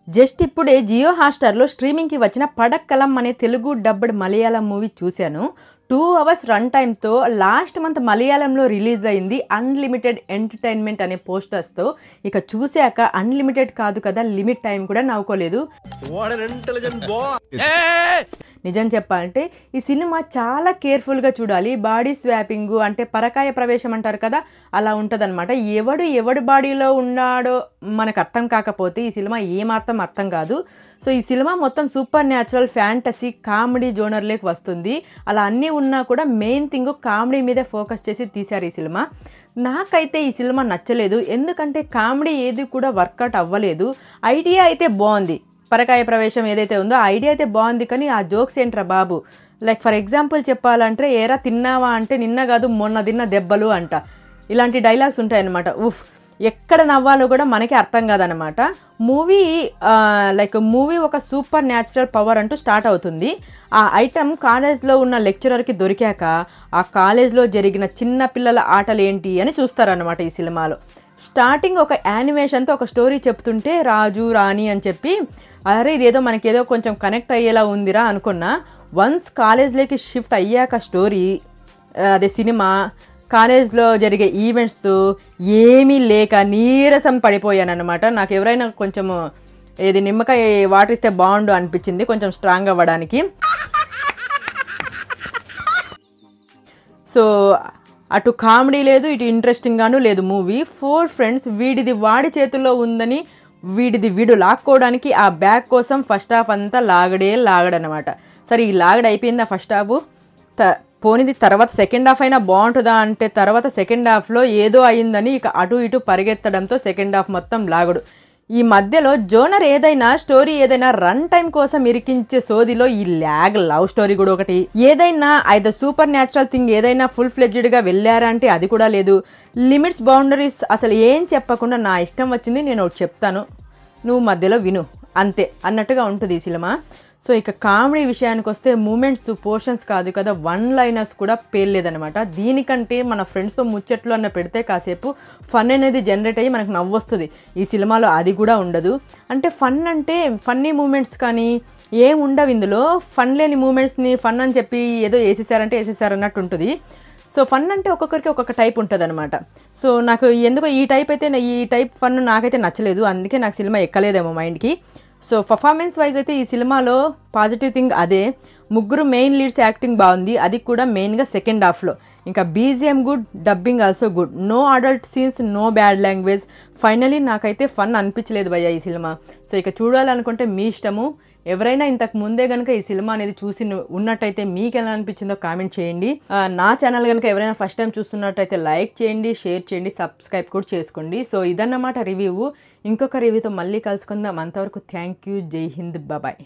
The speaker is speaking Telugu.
జస్ట్ ఇప్పుడే జియో హాట్‌స్టార్‌లో స్ట్రీమింగ్‌కి వచ్చిన పడక్కలం అనే తెలుగు డబ్బడ్ మలయాళం మూవీ చూశాను. 2 అవర్స్ రన్ టైమ్‌తో లాస్ట్ మంత్ మలయాళంలో రిలీజ్ అయింది 'అన్‌లిమిటెడ్ ఎంటర్‌టైన్‌మెంట్' అనే పోస్టర్స్‌తో. ఇక చూసాక అన్‌లిమిటెడ్ కాదు కదా లిమిట్ టైం కూడా నవ్వుకోలేదు. నిజం చెప్పాలంటే ఈ సినిమా చాలా కేర్ఫుల్గా చూడాలి. బాడీ స్వాపింగ్ అంటే పరకాయ ప్రవేశం అంటారు కదా, అలా ఉంటుందన్నమాట. ఎవడు బాడీలో ఉన్నాడో మనకు అర్థం కాకపోతే ఈ సినిమా ఏమాత్రం అర్థం కాదు. సో ఈ సినిమా మొత్తం సూపర్ న్యాచురల్ ఫ్యాంటసీ కామెడీ జోనర్లోకి వస్తుంది. అలా అన్నీ ఉన్నా కూడా మెయిన్ థింగ్ కామెడీ మీదే ఫోకస్ చేసి తీశారు ఈ సినిమా. నాకైతే ఈ సినిమా నచ్చలేదు, ఎందుకంటే కామెడీ ఏది కూడా వర్కౌట్ అవ్వలేదు. ఐడియా అయితే బాగుంది, పరకాయ ప్రవేశం ఏదైతే ఉందో ఐడియా అయితే బాగుంది, కానీ ఆ జోక్స్ ఏంట్రా బాబు. లైక్ ఫర్ ఎగ్జాంపుల్ చెప్పాలంటే ఏరా తిన్నావా అంటే నిన్న కాదు మొన్న తిన్న దెబ్బలు అంట, ఇలాంటి డైలాగ్స్ ఉంటాయన్నమాట. ఉఫ్, ఎక్కడ నవ్వాలో కూడా మనకి అర్థం కాదనమాట. మూవీ ఒక సూపర్ న్యాచురల్ పవర్ అంటూ స్టార్ట్ అవుతుంది. ఆ ఐటమ్ కాలేజ్లో ఉన్న లెక్చరర్కి దొరికాక ఆ కాలేజ్లో జరిగిన చిన్న పిల్లల ఆటలు ఏంటి అని చూస్తారనమాట ఈ సినిమాలో. స్టార్టింగ్ ఒక యానిమేషన్తో ఒక స్టోరీ చెప్తుంటే రాజు రాణి అని చెప్పి, అరే ఇదేదో మనకేదో కొంచెం కనెక్ట్ అయ్యేలా ఉందిరా అనుకున్నా. వన్స్ కాలేజ్లోకి షిఫ్ట్ అయ్యాక స్టోరీ అదే సినిమా కాలేజ్లో జరిగే ఈవెంట్స్తో ఏమీ లేక నీరసం పడిపోయాను అనమాట. నాకు ఎవరైనా కొంచెము నిమ్మకాయ వాటర్ ఇస్తే బాగుండు అనిపించింది కొంచెం స్ట్రాంగ్ అవ్వడానికి. సో అటు కామెడీ లేదు, ఇటు ఇంట్రెస్టింగ్గాను లేదు మూవీ. 4 ఫ్రెండ్స్ వీడిది వాడి చేతుల్లో ఉందని వీడు లాక్కోవడానికి ఆ బ్యాగ్ కోసం ఫస్ట్ హాఫ్ అంతా లాగడనమాట. సరే ఈ లాగడ అయిపోయింది ఆ ఫస్ట్ హాఫ్, పోనిది తర్వాత సెకండ్ హాఫ్ అయినా బాగుంటుందా అంటే తర్వాత సెకండ్ హాఫ్లో ఏదో అయిందని ఇక అటు ఇటు పరిగెత్తడంతో సెకండ్ హాఫ్ మొత్తం లాగడు. ఈ మధ్యలో జోనర్ ఏదైనా స్టోరీ ఏదైనా రన్ టైం కోసం ఇరికించే సోదిలో ఈ ల్యాగ్ లవ్ స్టోరీ కూడా ఒకటి. ఏదైనా అయితే సూపర్ న్యాచురల్ థింగ్ ఏదైనా ఫుల్ ఫ్లెడ్జ్డ్గా వెళ్ళారా అంటే అది కూడా లేదు. లిమిట్స్ బౌండరీస్ అసలు ఏం చెప్పకుండా నా ఇష్టం వచ్చింది నేను ఒకటి చెప్తాను, నువ్వు మధ్యలో విను అంతే అన్నట్టుగా ఉంటుంది ఈ సినిమా. సో ఇక కామెడీ విషయానికి వస్తే మూమెంట్స్ పోర్షన్స్ కాదు కదా, 1 లైనర్స్ కూడా పేర్లేదనమాట. దీనికంటే మన ఫ్రెండ్స్తో ముచ్చట్లు అన్న పెడితే కాసేపు ఫన్ అనేది జనరేట్ అయ్యి మనకు నవ్వొస్తుంది. ఈ సినిమాలో అది కూడా ఉండదు. అంటే ఫన్ అంటే ఫన్నీ మూమెంట్స్ కానీ ఏం ఉండవు ఇందులో. ఫన్ లేని మూమెంట్స్ని ఫన్ అని చెప్పి ఏదో వేసేసారన్నట్టు ఉంటుంది. సో ఫన్ అంటే ఒక్కొక్కరికి ఒక్కొక్క టైప్ ఉంటుంది అనమాట. సో నాకు ఎందుకో ఈ టైప్ ఫన్ నాకైతే నచ్చలేదు, అందుకే నాకు సినిమా ఎక్కలేదేమో మైండ్కి. సో పర్ఫార్మెన్స్ వైజ్ అయితే ఈ సినిమాలో పాజిటివ్ థింగ్ అదే, 3 మెయిన్ లీడ్స్ యాక్టింగ్ బాగుంది, అది కూడా మెయిన్గా సెకండ్ హాఫ్లో. ఇంకా BGM good, dubbing also good, no adult scenes, no bad language. Finally నాకైతే ఫన్ అనిపించలేదు భయ్య ఈ సినిమా. సో ఇక చూడాలనుకుంటే మీ ఇష్టము. ఎవరైనా ఇంతకు ముందే కనుక ఈ సినిమా అనేది చూసి ఉన్నట్టయితే మీకు ఎలా అనిపించిందో కామెంట్ చేయండి. నా ఛానల్ కనుక ఎవరైనా ఫస్ట్ టైం చూస్తున్నట్టయితే లైక్ చేయండి, షేర్ చేయండి, సబ్స్క్రైబ్ కూడా చేసుకోండి. సో ఇదన్నమాట రివ్యూ. ఇంకొక రివ్యూతో మళ్ళీ కలుసుకుందాం. అంతవరకు థ్యాంక్ యూ, జై హింద్, బాయ్.